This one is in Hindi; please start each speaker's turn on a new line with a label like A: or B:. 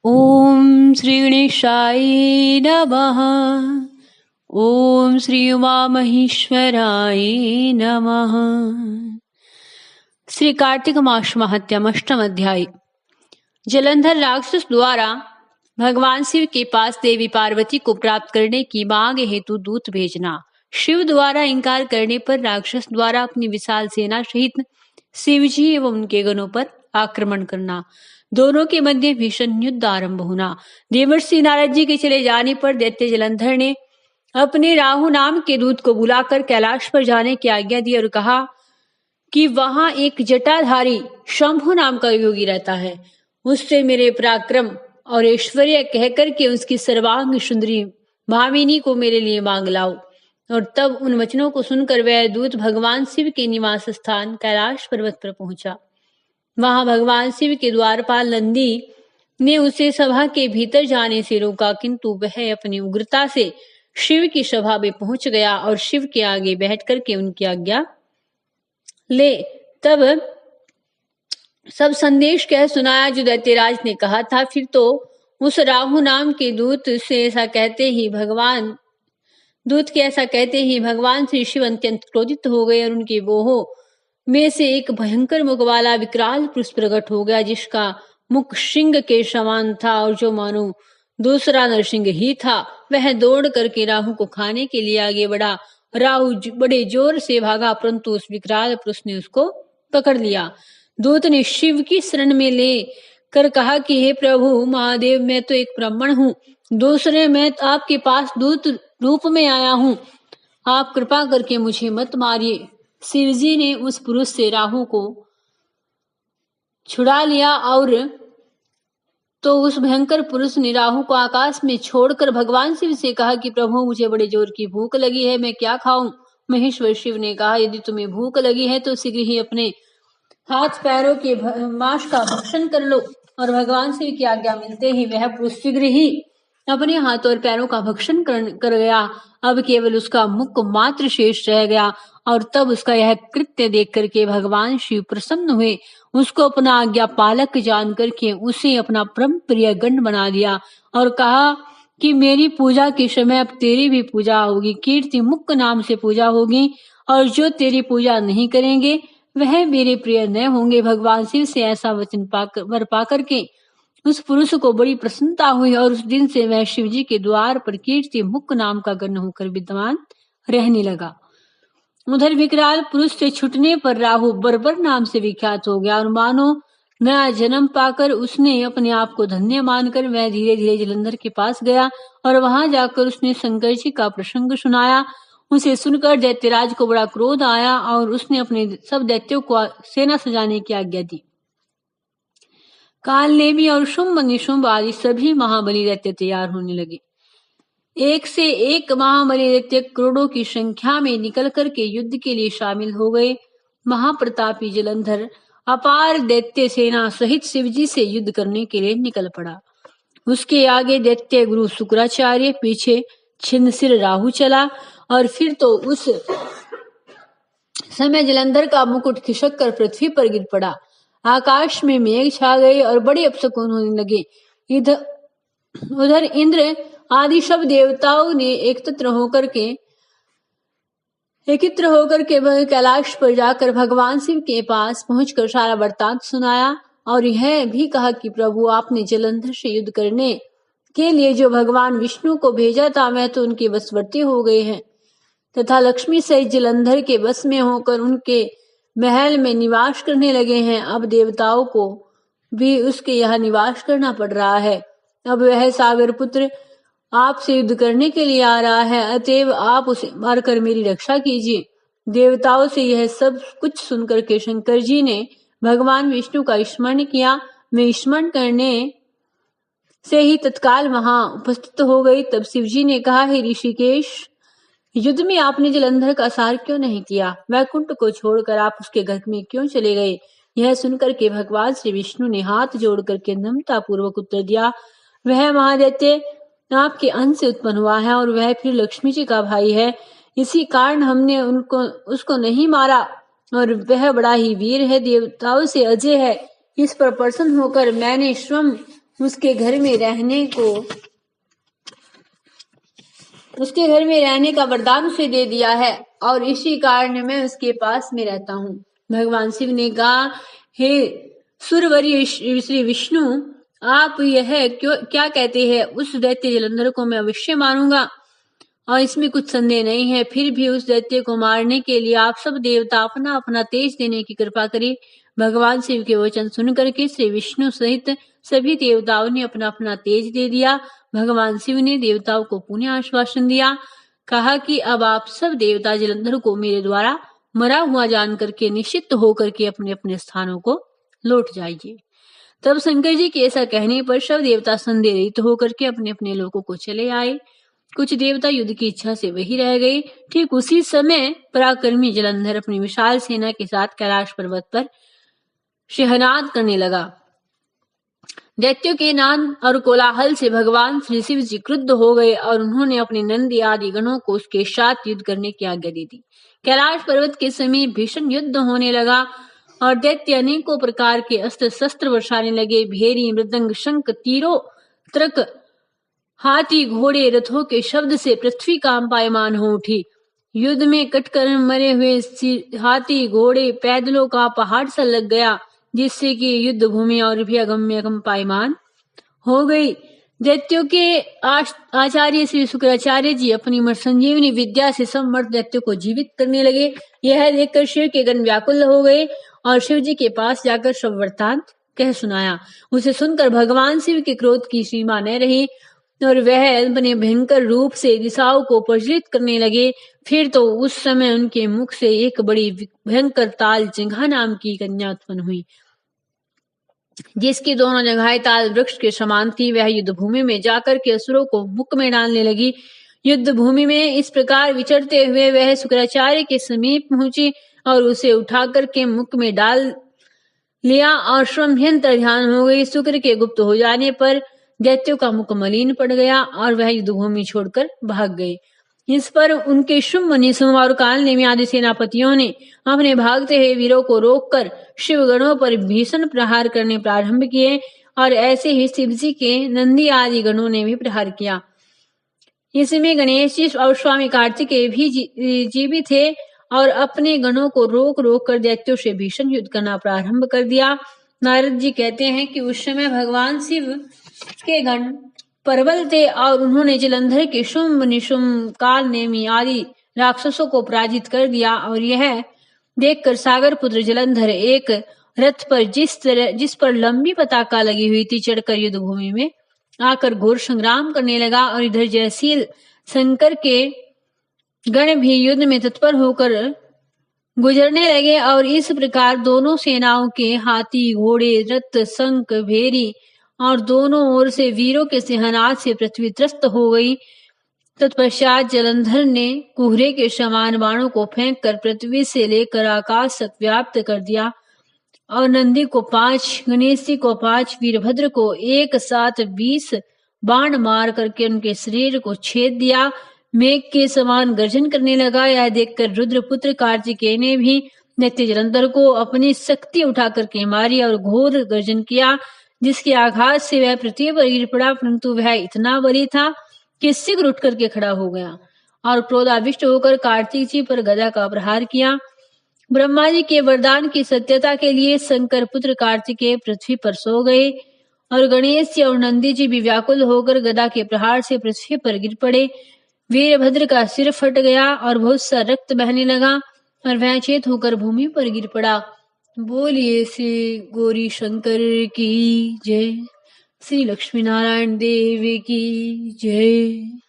A: ओम श्री गणेशाय नमः। ओम श्री उमा महेश्वराय नमः। श्री कार्तिक मास महात्म्य अष्टम अध्याय। जलंधर राक्षस द्वारा भगवान शिव के पास देवी पार्वती को प्राप्त करने की मांग हेतु दूत भेजना। शिव द्वारा इंकार करने पर राक्षस द्वारा अपनी विशाल सेना सहित शिवजी एवं उनके गणों पर आक्रमण करना। दोनों के मध्य भीषण युद्ध आरंभ होना। देवर्षि नारद जी के चले जाने पर दैत्य जलंधर ने अपने राहु नाम के दूत को बुलाकर कैलाश पर जाने की आज्ञा दी और कहा कि वहां एक जटाधारी शंभु नाम का योगी रहता है। उससे मेरे पराक्रम और ऐश्वर्य कहकर के उसकी सर्वांग सुंदरी भामिनी को मेरे लिए मांग लाओ। और तब उन वचनों को सुनकर वह दूत भगवान शिव के निवास स्थान कैलाश पर्वत पर पहुंचा। वहां भगवान शिव के द्वारपाल नंदी ने उसे सभा के भीतर जाने से रोका, किंतु वह अपनी उग्रता से शिव की सभा में पहुंच गया और शिव के आगे बैठ करके उनकी आज्ञा ले तब सब संदेश कह सुनाया जो दैत्यराज ने कहा था। फिर तो उस राहु नाम के दूत के ऐसा कहते ही भगवान श्री शिव अत्यंत क्रोधित हो गए और उनके बोहों में से एक भयंकर मुख वाला विकराल पुरुष प्रकट हो गया, जिसका मुख सिंह के समान था और जो मानो दूसरा नरसिंह ही था। वह दौड़ करके राहु को खाने के लिए आगे बढ़ा। राहु बड़े जोर से भागा, परंतु उस विकराल पुरुष ने उसको पकड़ लिया। दूत ने शिव की शरण में ले कर कहा कि हे प्रभु महादेव, मैं तो एक ब्राह्मण हूँ, दूसरे मैं आपके पास दूत रूप में आया हूँ, आप कृपा करके मुझे मत मारिए। शिवजी ने उस पुरुष से राहु को छुड़ा लिया और तो उस भयंकर पुरुष ने राहु को आकाश में छोड़कर भगवान शिव से कहा कि प्रभु मुझे बड़े जोर की भूख लगी है, मैं क्या खाऊं। महेश्वर शिव ने कहा यदि तुम्हें भूख लगी है तो शीघ्र ही अपने हाथ पैरों के मांस का भक्षण कर लो। और भगवान शिव की आज्ञा मिलते ही वह पुरुष शीघ्र ही अपने हाथ और पैरों का भक्षण कर गया। अब केवल उसका मुख मात्र शेष रह गया। और तब उसका यह कृत्य देख करके भगवान शिव प्रसन्न हुए, उसको अपना आज्ञा पालक जान करके उसे अपना परम प्रिय गण बना दिया और कहा कि मेरी पूजा के समय अब तेरी भी पूजा होगी, कीर्ति मुख नाम से पूजा होगी, और जो तेरी पूजा नहीं करेंगे वह मेरे प्रिय न होंगे। भगवान शिव से ऐसा वचन पा करके उस पुरुष को बड़ी प्रसन्नता हुई और उस दिन से वह शिवजी के द्वार पर कीर्ति मुख नाम का गण होकर विद्यमान रहने लगा। उधर विकराल पुरुष से छूटने पर राहु बर्बर नाम से विख्यात हो गया और मानो नया जन्म पाकर उसने अपने आप को धन्य मानकर वह धीरे धीरे जलंधर के पास गया और वहां जाकर उसने शंकर जी का प्रसंग सुनाया। उसे सुनकर दैत्यराज को बड़ा क्रोध आया और उसने अपने सब दैत्यों को सेना सजाने की आज्ञा दी। कालनेमी और शुंभ निशुंभ आदि सभी महाबली दैत्य तैयार होने लगे। एक से एक महाबली दैत्य करोड़ों की संख्या में निकल करके युद्ध के लिए शामिल हो गए। महाप्रतापी जलंधर अपार दैत्य सेना सहित शिवजी से युद्ध करने के लिए निकल पड़ा। उसके आगे दैत्य गुरु शुक्राचार्य, पीछे छिन्नसिर राहु चला और फिर तो उस समय जलंधर का मुकुट खिसक कर पृथ्वी पर गिर पड़ा। आकाश में मेघ छा गए और बड़े अपशकुन होने लगे। उधर इंद्र आदि सब देवताओं ने एकत्र होकर के कैलाश पर जाकर भगवान शिव के पास पहुंचकर सारा वृत्तांत सुनाया और यह भी कहा कि प्रभु आपने जलंधर से युद्ध करने के लिए जो भगवान विष्णु को भेजा था वह तो उनके वशवर्ती हो गए हैं तथा लक्ष्मी सहित जलंधर के वश में होकर उनके महल में निवास करने लगे हैं। अब देवताओं को भी उसके यहाँ निवास करना पड़ रहा है। अब वह सागर पुत्र आपसे युद्ध करने के लिए आ रहा है, अतएव आप उसे मारकर मेरी रक्षा कीजिए। देवताओं से यह सब कुछ सुनकर के शंकर जी ने भगवान विष्णु का स्मरण किया। मैं स्मरण करने से ही तत्काल वहां उपस्थित हो गई। तब शिवजी ने कहा, हे ऋषिकेश, युद्ध में आपने जलंधर का सार क्यों नहीं किया? वैकुंठ को छोड़कर आप उसके घर में क्यों चले गए? यह सुनकर के भगवान श्री विष्णु ने हाथ जोड़ करके नम्रता पूर्वक उत्तर दिया, वह महादैत्य आपके अंश से उत्पन्न हुआ है और वह फिर लक्ष्मी जी का भाई है। इसी कारण हमने उसको नहीं मारा और वह बड़ा ही वीर है, देवताओं से अजय है। इस पर प्रसन्न होकर मैंने स्वयं उसके घर में रहने का वरदान उसे दे दिया है और इसी कारण मैं उसके पास में रहता हूँ। भगवान शिव ने कहा, हे सुरवरीय श्री विष्णु, आप यह क्या कहते हैं? उस दैत्य जलंधर को मैं अवश्य मारूंगा और इसमें कुछ संदेह नहीं है। फिर भी उस दैत्य को मारने के लिए आप सब देवता अपना अपना तेज देने की कृपा करें। भगवान शिव के वचन सुनकर के श्री विष्णु सहित सभी देवताओं ने अपना अपना तेज दे दिया। भगवान शिव ने देवताओं को पुनः आश्वासन दिया, कहा कि अब आप सब देवता जलंधर को मेरे द्वारा मरा हुआ जान करके निश्चित होकर के अपने अपने स्थानों को लौट जाइए। तब शंकर जी के ऐसा कहने पर सब देवता संदेह रहित होकर के अपने अपने लोकों को चले आए। कुछ देवता युद्ध की इच्छा से वही रह गए। ठीक उसी समय पराक्रमी जलंधर अपनी विशाल सेना के साथ कैलाश पर्वत पर शहनाद करने लगा। दैत्यों के नाद और कोलाहल से भगवान श्री शिव जी क्रुद्ध हो गए और उन्होंने अपने नंदी आदि गणों को उसके साथ युद्ध करने की आज्ञा दे दी। कैलाश पर्वत के समीप भीषण युद्ध होने लगा और दैत्य अनेकों प्रकार के अस्त्र शस्त्र बरसाने लगे। भेरी, मृदंग, शंख, तीरों, तर्क, हाथी, घोड़े, रथों के शब्द से पृथ्वी कांपायमान हो उठी। युद्ध में कटकर मरे हुए हाथी, घोड़े, पैदलों का पहाड़ सा लग गया, जिससे कि युद्ध भूमि और भी अगम्य कंपायमान हो गई। दैत्यों के आचार्य श्री शुक्राचार्य जी अपनी संजीवनी विद्या से सब मर्द दैत्यों को जीवित करने लगे। यह देखकर शिव के गण व्याकुल हो गए और शिव जी के पास जाकर सब वृत्तांत कह सुनाया। उसे सुनकर भगवान शिव के क्रोध की सीमा न रही और वह अपने भयंकर रूप से दिशाओं को प्रज्वलित करने लगे। फिर तो उस समय उनके मुख से एक बड़ी भयंकर ताल जिंघा नाम की कन्या उत्पन्न हुई, जिसकी दोनों जगहें ताल वृक्ष के समान थी। वह युद्ध भूमि में जाकर के असुरों को मुख में डालने लगी। युद्ध भूमि में इस प्रकार विचरते हुए वह शुक्राचार्य के समीप पहुंची और उसे उठाकर के मुख में डाल लिया और श्रमयंत्र ध्यान हो गई। शुक्र के गुप्त हो जाने पर दैत्यों का मुख मलिन पड़ गया और वह युद्ध भूमि छोड़कर भाग गए। इस पर उनके शुंभ, निशुंभ और कालनेमी आदि सेनापतियों ने अपने भागते हुए वीरों को रोककर शिवगणों पर भीषण प्रहार करने प्रारंभ किए और ऐसे ही शिव जी के नंदी आदि गणों ने भी प्रहार किया। इसमें गणेश जी और स्वामी कार्तिकेय भी जीवित थे और अपने गणों को रोक रोक कर दैत्यों से भीषण युद्ध करना प्रारंभ कर दिया। नारद जी कहते हैं कि उस समय भगवान शिव के गण प्रबल थे और उन्होंने जलंधर के शुंभ, निशुंभ, कालनेमी आदि राक्षसों को पराजित कर दिया। और यह देखकर सागर पुत्र जलंधर एक रथ पर जिस पर लंबी पताका लगी हुई थी चढ़कर युद्ध भूमि में आकर घोर संग्राम करने लगा और इधर जयशील शंकर के गण भी युद्ध में तत्पर होकर गुजरने लगे और इस प्रकार दोनों सेनाओं के हाथी, घोड़े, रथ, शंख, भेरी और दोनों ओर से वीरों के सिंहनाद से पृथ्वी त्रस्त हो गई। तत्पश्चात जलंधर ने कुहरे के समान बाणों को फेंक कर पृथ्वी से लेकर आकाश तक व्याप्त कर दिया और नंदी को 5, गणेश जी को 5, वीरभद्र को एक साथ 20 बाण मार करके उनके शरीर को छेद दिया। मेघ के समान गर्जन करने लगा। यह देखकर रुद्रपुत्र कार्तिकेय ने भी दैत्य जलंधर को अपनी शक्ति उठा करके मारी और घोर गर्जन किया, जिसके आघात से वह पृथ्वी पर गिर पड़ा, परंतु वह इतना बली था कि शीघ्र उठ करके खड़ा हो गया और क्रोधाविष्ट होकर कार्तिक जी पर गदा का प्रहार किया। ब्रह्मा जी के वरदान की सत्यता के लिए शंकर पुत्र कार्तिकेय पृथ्वी पर सो गए और गणेश जी और नंदी जी भी व्याकुल होकर गदा के प्रहार से पृथ्वी पर गिर पड़े। वीरभद्र का सिर फट गया और बहुत सा रक्त बहने लगा और वह चेत होकर भूमि पर गिर पड़ा। बोलिए श्री गौरी शंकर की जय, श्री लक्ष्मी नारायण देव की जय।